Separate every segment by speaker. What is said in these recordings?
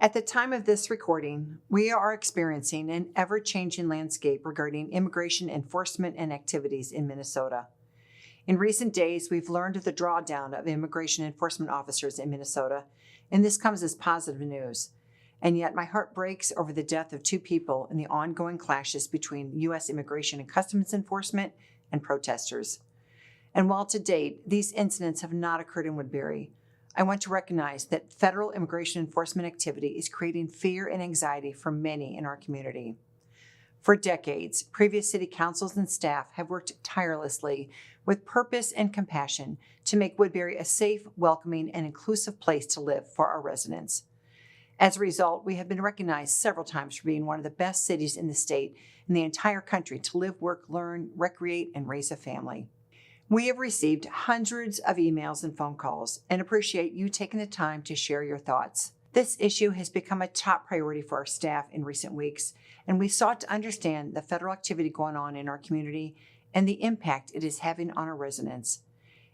Speaker 1: At the time of this recording, we are experiencing an ever-changing landscape regarding immigration enforcement and activities in Minnesota. In recent days, we've learned of the drawdown of immigration enforcement officers in Minnesota, and this comes as positive news. And yet my heart breaks over the death of 2 people in the ongoing clashes between U.S. Immigration and Customs Enforcement and protesters. And while to date, these incidents have not occurred in Woodbury, I want to recognize that federal immigration enforcement activity is creating fear and anxiety for many in our community. For decades, previous city councils and staff have worked tirelessly with purpose and compassion to make Woodbury a safe, welcoming, and inclusive place to live for our residents. As a result, we have been recognized several times for being one of the best cities in the state and the entire country to live, work, learn, recreate, and raise a family. We have received hundreds of emails and phone calls and appreciate you taking the time to share your thoughts. This issue has become a top priority for our staff in recent weeks, and we sought to understand the federal activity going on in our community and the impact it is having on our residents.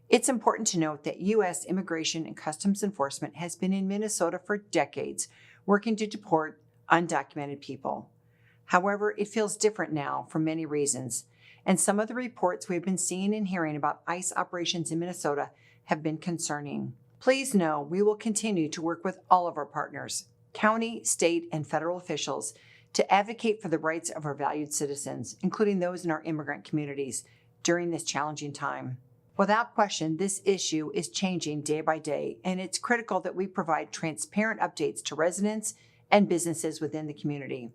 Speaker 1: It's important to note that U.S. Immigration and Customs Enforcement has been in Minnesota for decades, working to deport undocumented people. However, it feels different now for many reasons, and some of the reports we've been seeing and hearing about ICE operations in Minnesota have been concerning. Please know we will continue to work with all of our partners, county, state, and federal officials, to advocate for the rights of our valued citizens, including those in our immigrant communities, during this challenging time. Without question, this issue is changing day by day, and it's critical that we provide transparent updates to residents and businesses within the community.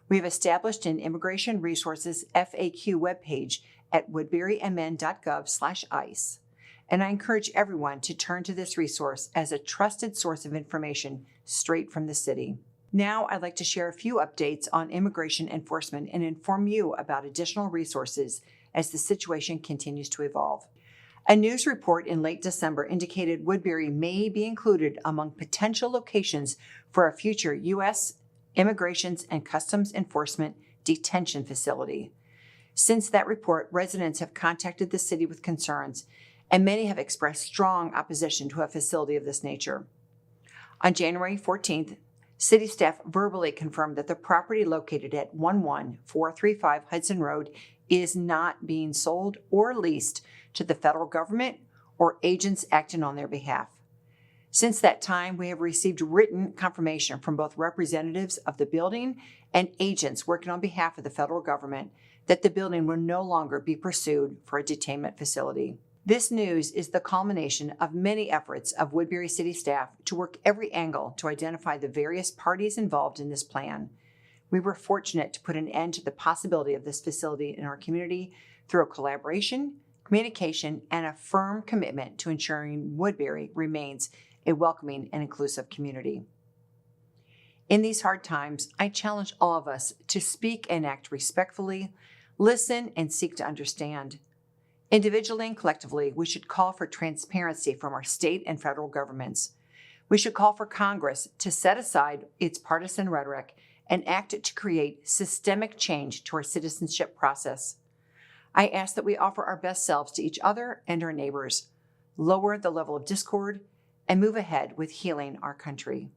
Speaker 1: We have established an Immigration Resources FAQ webpage at woodburymn.gov/ICE, and I encourage everyone to turn to this resource as a trusted source of information straight from the city. Now, I'd like to share a few updates on immigration enforcement and inform you about additional resources as the situation continues to evolve. A news report in late December indicated Woodbury may be included among potential locations for a future U.S. Immigration and Customs Enforcement detention facility. Since that report, residents have contacted the city with concerns, and many have expressed strong opposition to a facility of this nature. On January 14th, city staff verbally confirmed that the property located at 11435 Hudson Road is not being sold or leased to the federal government or agents acting on their behalf. Since that time, we have received written confirmation from both representatives of the building and agents working on behalf of the federal government that the building will no longer be pursued for a detainment facility. This news is the culmination of many efforts of Woodbury City staff to work every angle to identify the various parties involved in this plan. We were fortunate to put an end to the possibility of this facility in our community through collaboration, communication, and a firm commitment to ensuring Woodbury remains a welcoming and inclusive community. In these hard times, I challenge all of us to speak and act respectfully, listen, and seek to understand. Individually and collectively, we should call for transparency from our state and federal governments. We should call for Congress to set aside its partisan rhetoric and act to create systemic change to our citizenship process. I ask that we offer our best selves to each other and our neighbors, lower the level of discord, and move ahead with healing our country.